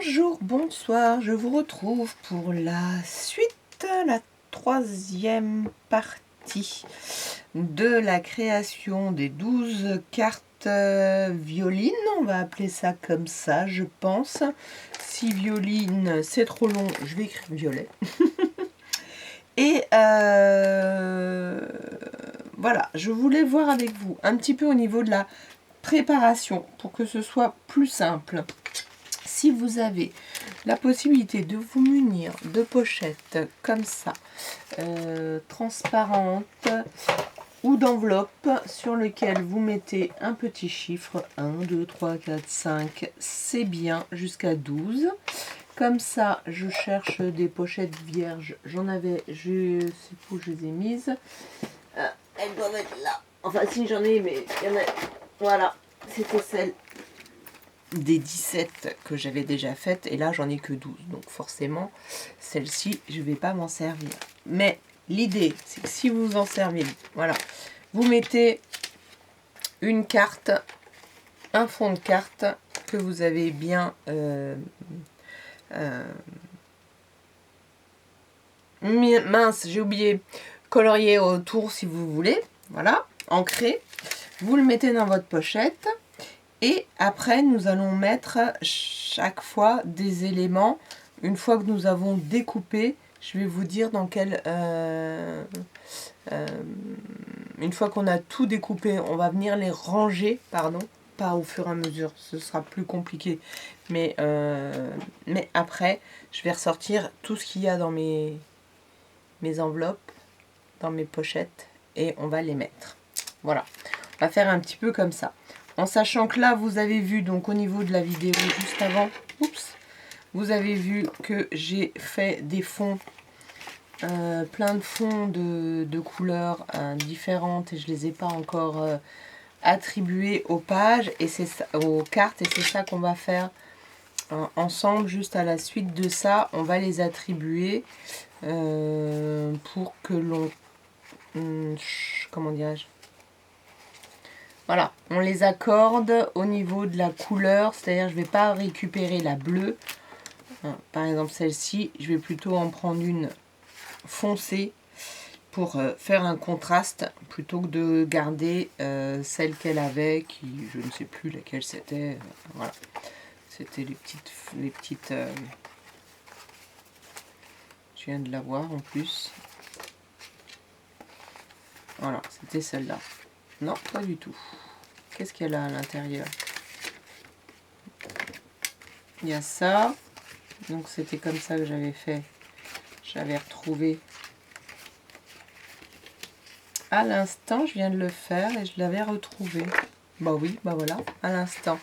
Bonjour, bonsoir, je vous retrouve pour la suite, la troisième partie de la création des 12 cartes violines, on va appeler ça comme ça, je pense. Si violine c'est trop long, je vais écrire violet. Et voilà, je voulais voir avec vous un petit peu au niveau de la préparation pour que ce soit plus simple. Si vous avez la possibilité de vous munir de pochettes comme ça, transparentes, ou d'enveloppes sur lesquelles vous mettez un petit chiffre, 1, 2, 3, 4, 5, c'est bien, jusqu'à 12. Comme ça, je cherche des pochettes vierges, j'en avais, je sais pas où je les ai mises. Elles doivent être là. Enfin, si j'en ai, mais il y en a, voilà, c'était celle des 17 que j'avais déjà faites et là j'en ai que 12, donc forcément celle-ci je vais pas m'en servir, mais l'idée c'est que si vous en servez, voilà, vous mettez une carte, un fond de carte que vous avez bien mince, j'ai oublié, colorié autour si vous voulez, voilà, ancré, vous le mettez dans votre pochette. Et après, nous allons mettre chaque fois des éléments. Une fois que nous avons découpé, je vais vous dire dans quel... une fois qu'on a tout découpé, on va venir les ranger, pardon, pas au fur et à mesure, ce sera plus compliqué. Mais après, je vais ressortir tout ce qu'il y a dans mes enveloppes, dans mes pochettes, et on va les mettre. Voilà, on va faire un petit peu comme ça. En sachant que là, vous avez vu, donc au niveau de la vidéo juste avant, oups, vous avez vu que j'ai fait des fonds, plein de fonds de couleurs différentes et je ne les ai pas encore attribués aux pages, et c'est ça, aux cartes, et c'est ça qu'on va faire ensemble. Juste à la suite de ça, on va les attribuer pour que l'on... comment dirais-je ? Voilà, on les accorde au niveau de la couleur, c'est-à-dire je ne vais pas récupérer la bleue. Par exemple celle-ci, je vais plutôt en prendre une foncée pour faire un contraste, plutôt que de garder celle qu'elle avait, qui je ne sais plus laquelle c'était. Voilà, c'était les petites je viens de la voir en plus. Voilà, c'était celle-là. Non, pas du tout. Qu'est-ce qu'elle a à l'intérieur? Il y a ça. Donc c'était comme ça que j'avais fait. J'avais retrouvé. À l'instant, je viens de le faire et je l'avais retrouvé. Bah oui, bah voilà, à l'instant.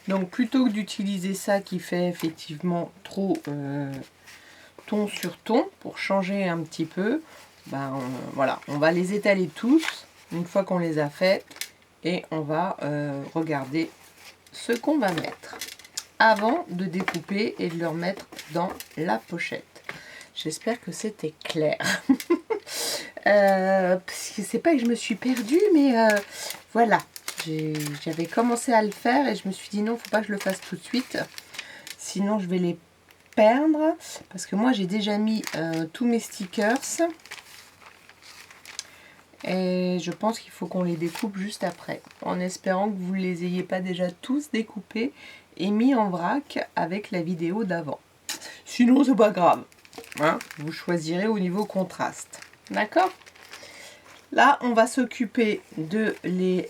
Donc plutôt que d'utiliser ça qui fait effectivement trop ton sur ton, pour changer un petit peu, bah voilà, on va les étaler tous une fois qu'on les a fait. Et on va regarder ce qu'on va mettre avant de découper et de le remettre dans la pochette. J'espère que c'était clair. Parce que c'est pas que je me suis perdue, mais voilà. J'avais commencé à le faire et je me suis dit non, faut pas que je le fasse tout de suite. Sinon je vais les perdre. Parce que moi j'ai déjà mis tous mes stickers. Et je pense qu'il faut qu'on les découpe juste après, en espérant que vous ne les ayez pas déjà tous découpés et mis en vrac avec la vidéo d'avant. Sinon, c'est pas grave, hein, vous choisirez au niveau contraste. D'accord? Là, on va s'occuper de les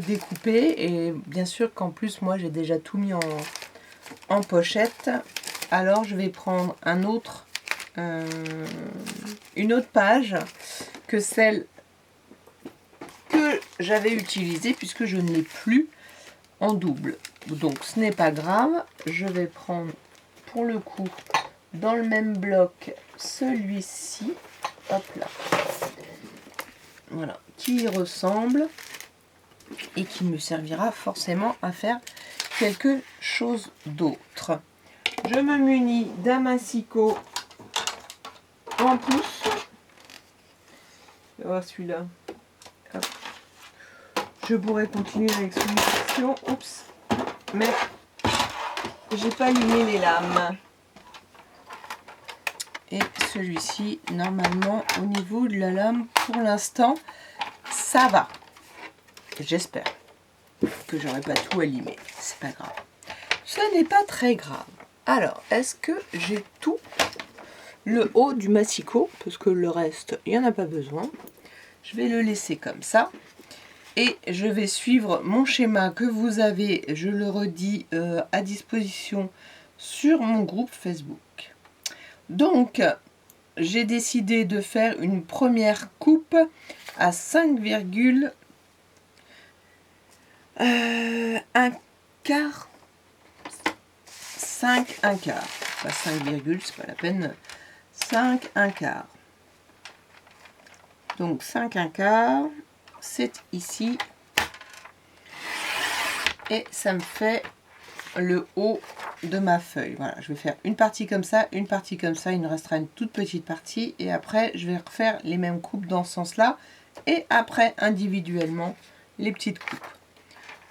découper. Et bien sûr qu'en plus, moi, j'ai déjà tout mis en pochette. Alors, je vais prendre une autre page que celle que j'avais utilisée, puisque je ne l'ai plus en double. Donc ce n'est pas grave, je vais prendre pour le coup dans le même bloc celui-ci, hop là, voilà, qui y ressemble et qui me servira forcément à faire quelque chose d'autre. Je me munis d'un massicot en pouce. Je vais voir celui-là. Je pourrais continuer avec solution. Oups. Mais j'ai pas allumé les lames. Et celui-ci, normalement, au niveau de la lame, pour l'instant, ça va. J'espère que j'aurai pas tout allumé. C'est pas grave. Ce n'est pas très grave. Alors, est-ce que j'ai tout le haut du massicot? Parce que le reste, il n'y en a pas besoin. Je vais le laisser comme ça. Et je vais suivre mon schéma que vous avez, je le redis, à disposition sur mon groupe Facebook. Donc, j'ai décidé de faire une première coupe à 5,1 quart. 5 1 quart. Pas 5, c'est pas la peine. 5 1 quart. Donc 5 1 quart. C'est ici. Et ça me fait le haut de ma feuille. Voilà, je vais faire une partie comme ça, une partie comme ça. Il nous restera une toute petite partie. Et après, je vais refaire les mêmes coupes dans ce sens-là. Et après, individuellement, les petites coupes.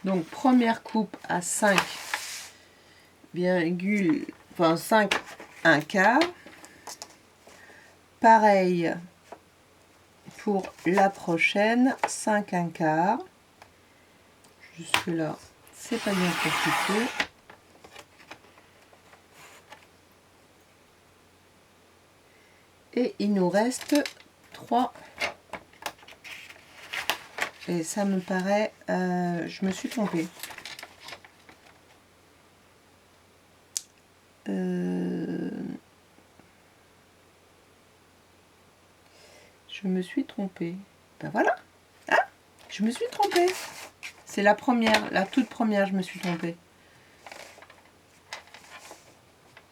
Donc, première coupe à 5, 5 1 quart. Pareil pour la prochaine, 5 1 quart. Jusque là, c'est pas bien compliqué. Et il nous reste 3. Et ça me paraît... je me suis trompée. Je me suis trompée. Ben voilà. Ah, je me suis trompée. C'est la première, la toute première, je me suis trompée.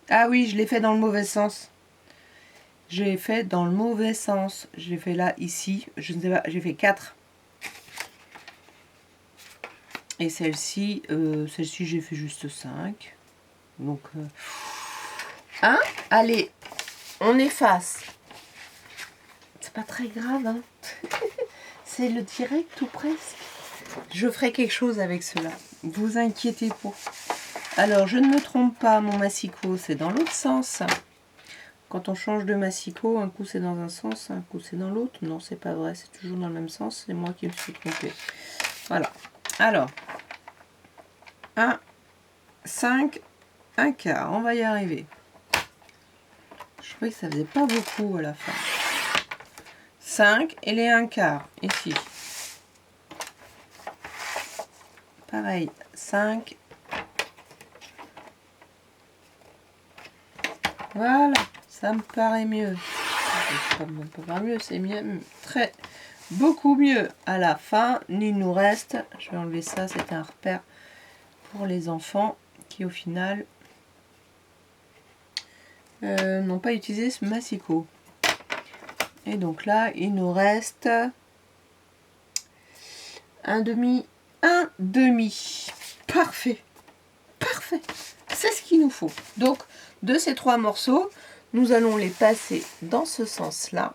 Ah oui, je l'ai fait dans le mauvais sens. J'ai fait dans le mauvais sens. J'ai fait là, ici. Je ne sais pas, j'ai fait 4. Et celle-ci, j'ai fait juste 5. Donc, hein? Allez, on efface. C'est pas très grave, hein. C'est le direct tout presque. Je ferai quelque chose avec cela. Vous inquiétez pas. Alors, je ne me trompe pas, mon massicot, c'est dans l'autre sens. Quand on change de massicot, un coup c'est dans un sens, un coup c'est dans l'autre. Non, c'est pas vrai, c'est toujours dans le même sens. C'est moi qui me suis trompée. Voilà. Alors, 1, 5, 1 quart. On va y arriver. Je croyais que ça faisait pas beaucoup à la fin. 5 et les 1 quart, ici. Pareil, 5. Voilà, ça me paraît mieux. Ça me paraît mieux, c'est mieux. Très, beaucoup mieux. À la fin, il nous reste, je vais enlever ça, c'est un repère pour les enfants qui au final n'ont pas utilisé ce massicot. Et donc là, il nous reste un demi. Parfait. Parfait. C'est ce qu'il nous faut. Donc, de ces 3 morceaux, nous allons les passer dans ce sens-là.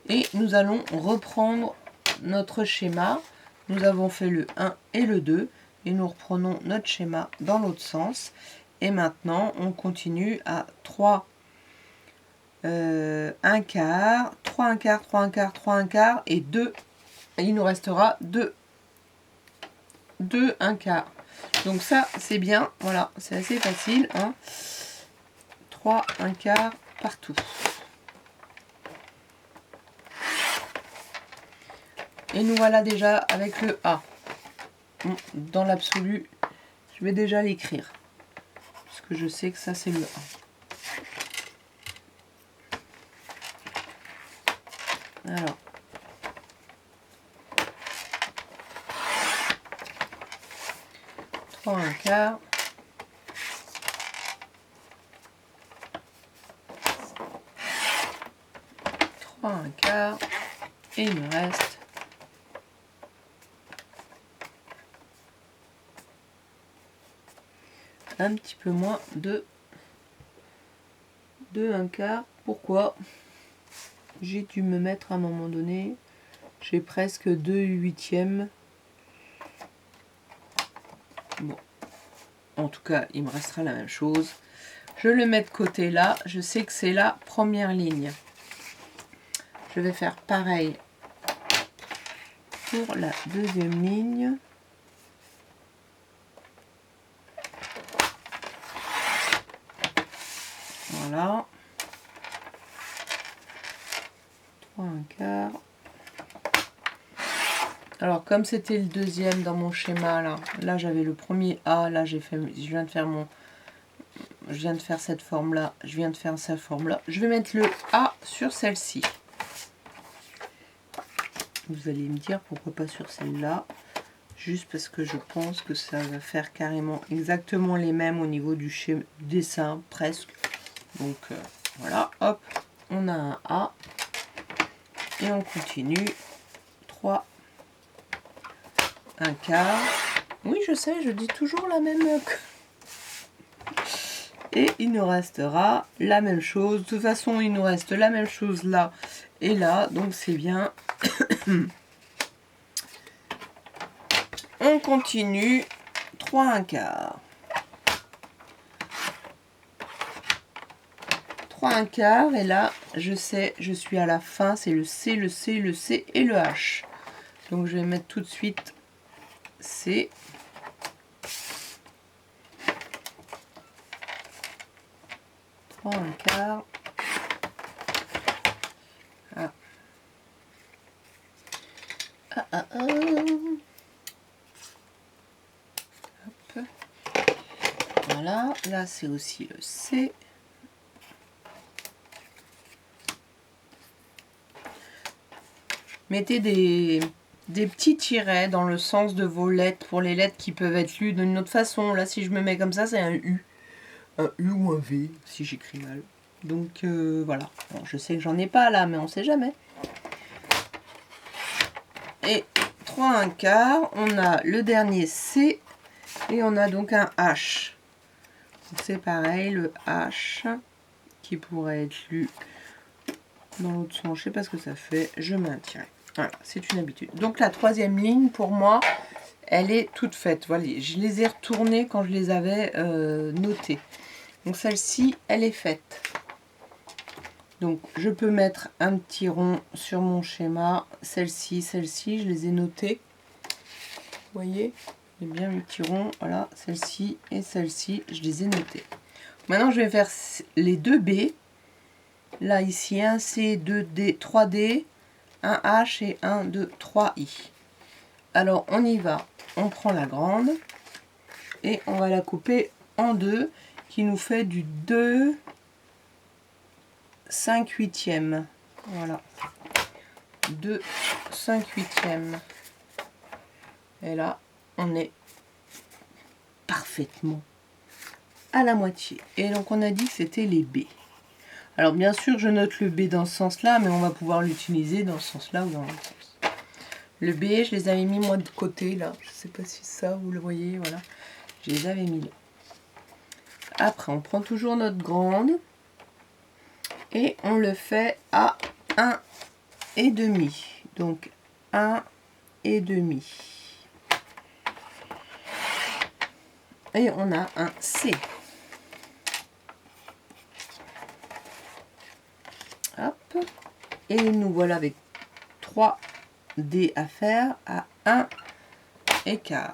Et nous allons reprendre notre schéma. Nous avons fait le 1 et le 2. Et nous reprenons notre schéma dans l'autre sens. Et maintenant, on continue à 3 1 quart, 3 1 quart, 3 1 quart, 3 1 quart et 2. Et il nous restera 2 1 quart. Donc ça, c'est bien. Voilà, c'est assez facile. Hein. 3 1 quart partout. Et nous voilà déjà avec le A. Bon, dans l'absolu, je vais déjà l'écrire. Parce que je sais que ça, c'est le A. Alors, trois un quart, trois un quart, et il me reste un petit peu moins de 1 quart. Pourquoi? J'ai dû me mettre à un moment donné, j'ai presque 2/8. Bon, En tout cas, il me restera la même chose. Je le mets de côté là. Je sais que c'est la première ligne. Je vais faire pareil pour la deuxième ligne. Voilà. 3 1/4. Alors comme c'était le deuxième dans mon schéma là j'avais le premier A, là je viens de faire cette forme là, je viens de faire cette forme là. Je vais mettre le A sur celle-ci. Vous allez me dire pourquoi pas sur celle-là. Juste parce que je pense que ça va faire carrément exactement les mêmes au niveau du dessin, presque. Donc voilà, hop, on a un A. Et on continue. 3 1/4. Oui, je sais, je dis toujours la même. Et il nous restera la même chose. De toute façon, il nous reste la même chose là et là. Donc c'est bien. On continue. 3 1/4. 3 1/4. Et là, je sais, je suis à la fin. C'est le C, le C, le C et le H. Donc je vais mettre tout de suite C. Un quart. Ah. Ah, ah, ah. Hop. Voilà, là c'est aussi le C. Mettez des petits tirets dans le sens de vos lettres pour les lettres qui peuvent être lues d'une autre façon. Là, si je me mets comme ça, c'est un U. Un U ou un V, si j'écris mal. Donc, voilà. Bon, je sais que j'en ai pas là, mais on sait jamais. Et 3 1/4, on a le dernier C et on a donc un H. C'est pareil, le H qui pourrait être lu dans l'autre sens. Je sais pas ce que ça fait. Je mets un tiret. Voilà, c'est une habitude. Donc la troisième ligne, pour moi, elle est toute faite. Voilà, je les ai retournées quand je les avais notées. Donc celle-ci, elle est faite. Donc je peux mettre un petit rond sur mon schéma. Celle-ci, je les ai notées. Vous voyez, j'ai bien un petit rond. Voilà, celle-ci et celle-ci, je les ai notées. Maintenant, je vais faire les deux B. Là, ici, un C, 2D, 3D, un H et 1, 2, 3 I. Alors, on y va. On prend la grande et on va la couper en deux, qui nous fait du 2 5/8. Voilà. 2 5/8. Et là, on est parfaitement à la moitié. Et donc, on a dit que c'était les B. Alors, bien sûr, je note le B dans ce sens-là, mais on va pouvoir l'utiliser dans ce sens-là ou dans l'autre sens. Le B, je les avais mis moi de côté, là. Je ne sais pas si ça, vous le voyez, voilà. Je les avais mis là. Après, on prend toujours notre grande et on le fait à 1,5. Donc, 1,5. Et on a un C. Hop. Et nous voilà avec 3 D à faire à 1,4.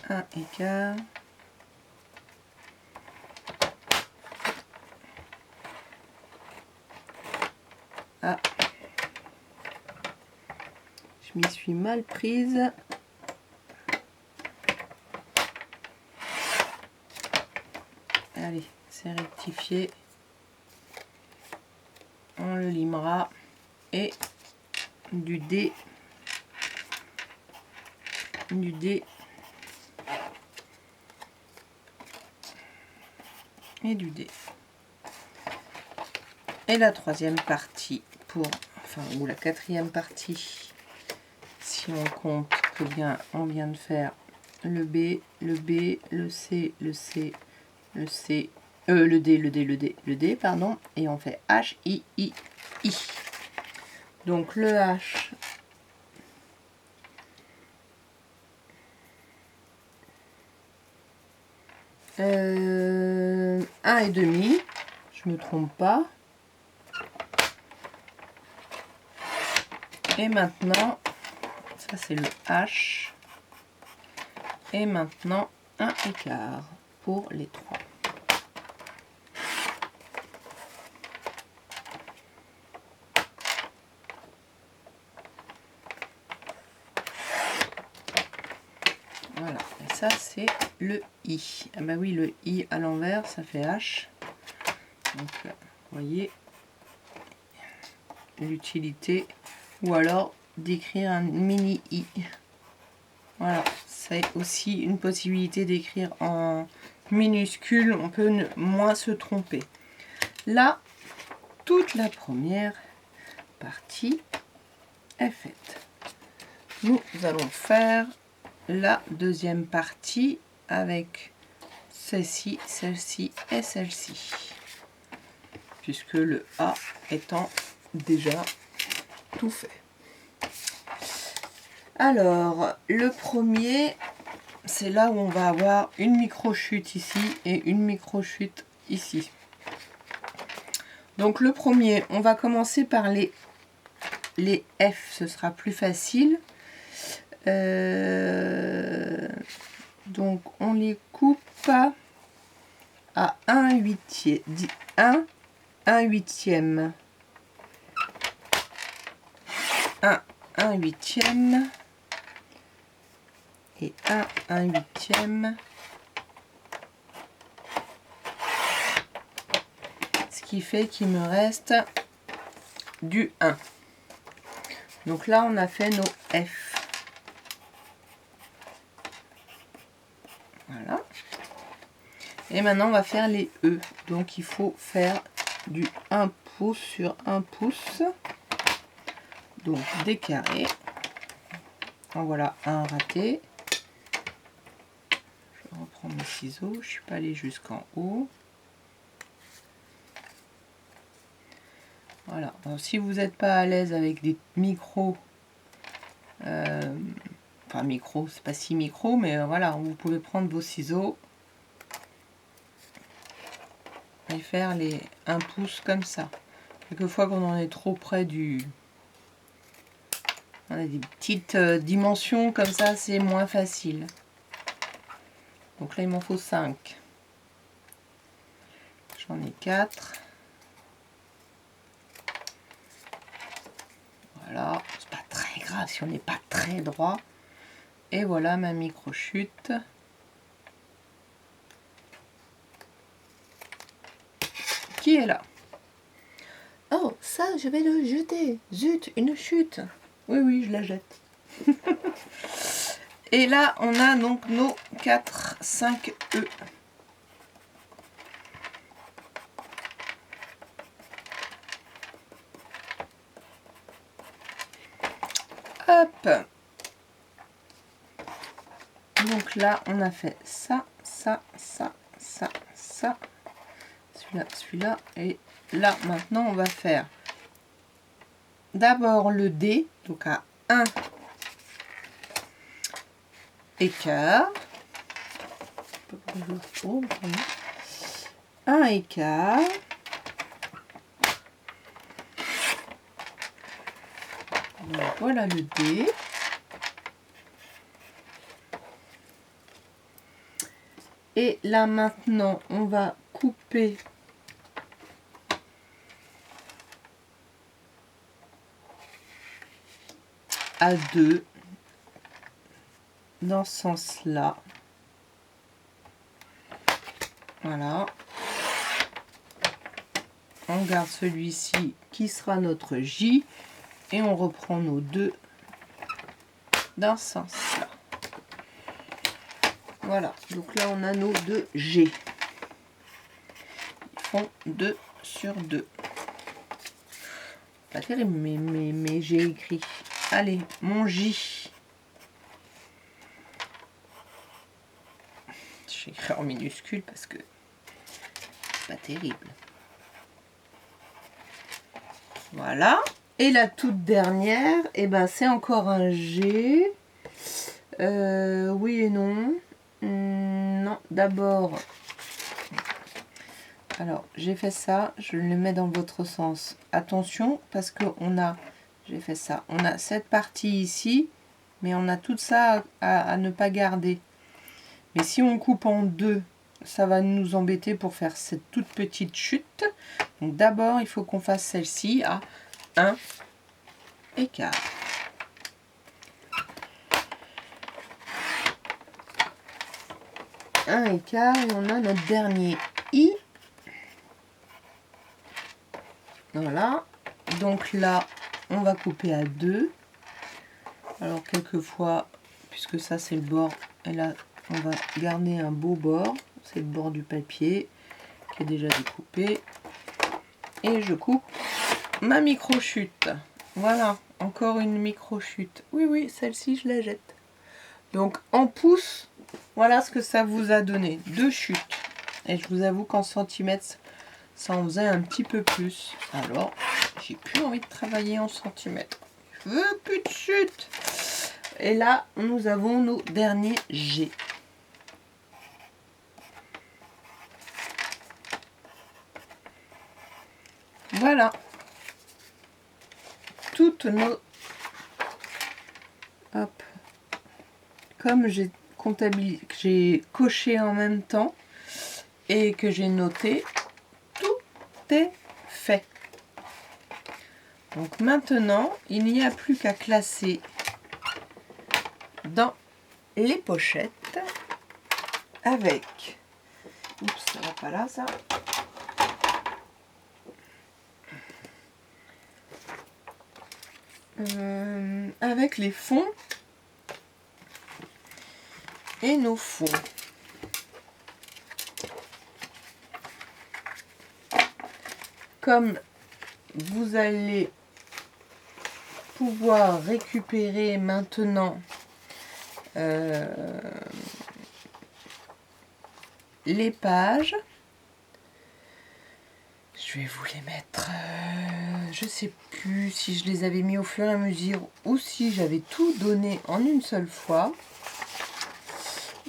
1,4. Ah. Je m'y suis mal prise. Allez, c'est rectifié. On le limera. Et du D. Du D. Et du D. Et la troisième partie ou la quatrième partie, si on compte que bien on vient de faire le B, le C, le C, le C, le D, pardon, et on fait H, I, I, I. Donc le H, 1,5, je me trompe pas. Et maintenant, ça c'est le H. Et maintenant, 1,25 pour les 3. Voilà, et ça c'est le I. Ah bah oui, le I à l'envers, ça fait H. Donc, vous voyez l'utilité. Ou alors d'écrire un mini I. Voilà, c'est aussi une possibilité d'écrire en minuscule. On peut moins se tromper. Là, toute la première partie est faite. Nous allons faire la deuxième partie avec celle-ci, celle-ci et celle-ci, puisque le A étant déjà tout fait. Alors, le premier, c'est là où on va avoir une micro-chute ici et une micro-chute ici. Donc le premier, on va commencer par les F, ce sera plus facile. Donc on les coupe à 1/8, 1/8, 1/8 et 1/8. Ce qui fait qu'il me reste du 1. Donc là, on a fait nos F. Voilà. Et maintenant, on va faire les E. Donc, il faut faire du 1 pouce sur 1 pouce. Donc, des carrés. En voilà un raté. Je reprends mes ciseaux. Je ne suis pas allée jusqu'en haut. Voilà. Alors, si vous n'êtes pas à l'aise avec des micros, enfin micro, c'est pas si micro, mais voilà, vous pouvez prendre vos ciseaux et faire les 1 pouce comme ça. Quelquefois, quand on est trop près du... On a des petites dimensions comme ça, c'est moins facile. Donc là, il m'en faut 5. J'en ai 4. Voilà, c'est pas très grave si on n'est pas très droit. Et voilà ma micro-chute. Qui est là? Oh, ça, je vais le jeter. Zut, une chute. Oui, oui, je la jette. Et là, on a donc nos 4, 5 E. Hop. Donc là, on a fait ça, ça, ça, ça, ça. Celui-là, celui-là. Et là, maintenant, on va faire d'abord le D, donc à 1 écart. 1 écart. Donc, voilà le D. Et là maintenant, on va couper à 2 dans ce sens-là. Voilà. On garde celui-ci qui sera notre J et on reprend nos 2 dans ce sens-là. Voilà, donc là on a nos 2 G. Ils font 2 sur 2. Pas terrible, mais j'ai écrit. Allez, mon J. J'ai écrit en minuscule parce que c'est pas terrible. Voilà. Et la toute dernière, et ben c'est encore un G. Oui et non. Non, d'abord Alors, j'ai fait ça, je le mets dans votre sens. Attention, parce que j'ai fait ça. On a cette partie ici, mais on a tout ça à ne pas garder. Mais si on coupe en deux, ça va nous embêter pour faire cette toute petite chute. Donc d'abord, il faut qu'on fasse celle-ci à 1,25. Et on a notre dernier i. Voilà. Donc là, on va couper à 2. Alors quelquefois, puisque ça c'est le bord, et là on va garder un beau bord. C'est le bord du papier qui est déjà découpé. Et je coupe ma micro-chute. Voilà, encore une micro-chute. Oui, celle-ci je la jette. Donc en pouces, voilà ce que ça vous a donné. 2 chutes. Et je vous avoue qu'en centimètres, ça en faisait un petit peu plus. Alors, j'ai plus envie de travailler en centimètres. Je veux plus de chutes. Et là, nous avons nos derniers G. Voilà. Toutes nos... Hop. Comme j'ai coché en même temps et que j'ai noté, tout est fait. Donc maintenant, il n'y a plus qu'à classer dans les pochettes avec... Oups, ça va pas là, ça. Avec les fonds et nos fonds. Comme vous allez pouvoir récupérer maintenant les pages, je vais vous les mettre, je sais plus si je les avais mis au fur et à mesure ou si j'avais tout donné en une seule fois.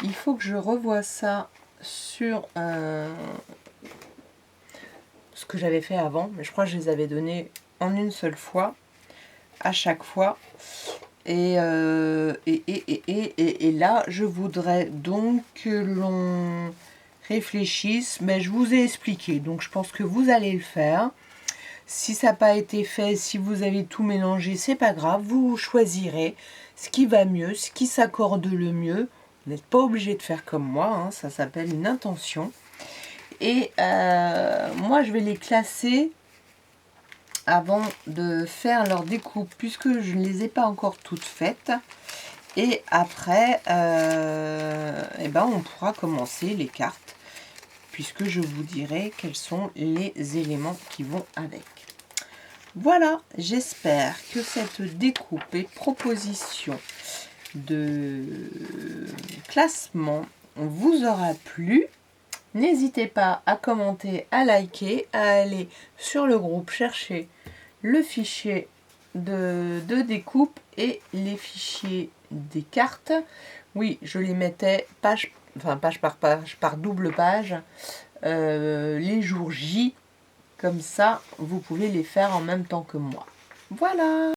Il faut que je revoie ça sur ce que j'avais fait avant, mais je crois que je les avais donnés en une seule fois, à chaque fois. Et là, je voudrais donc que l'on réfléchisse, mais je vous ai expliqué, donc je pense que vous allez le faire. Si ça n'a pas été fait, si vous avez tout mélangé, c'est pas grave, vous choisirez ce qui va mieux, ce qui s'accorde le mieux. Vous n'êtes pas obligé de faire comme moi, hein, ça s'appelle une intention. Et moi, je vais les classer avant de faire leur découpe, puisque je ne les ai pas encore toutes faites. Et après, on pourra commencer les cartes, puisque je vous dirai quels sont les éléments qui vont avec. Voilà, j'espère que cette découpe et proposition de classement vous aura plu. N'hésitez pas à commenter, à liker, à aller sur le groupe chercher le fichier de découpe et les fichiers des cartes. Oui, je les mettais page par page, par double page, les jours J. Comme ça, vous pouvez les faire en même temps que moi. Voilà!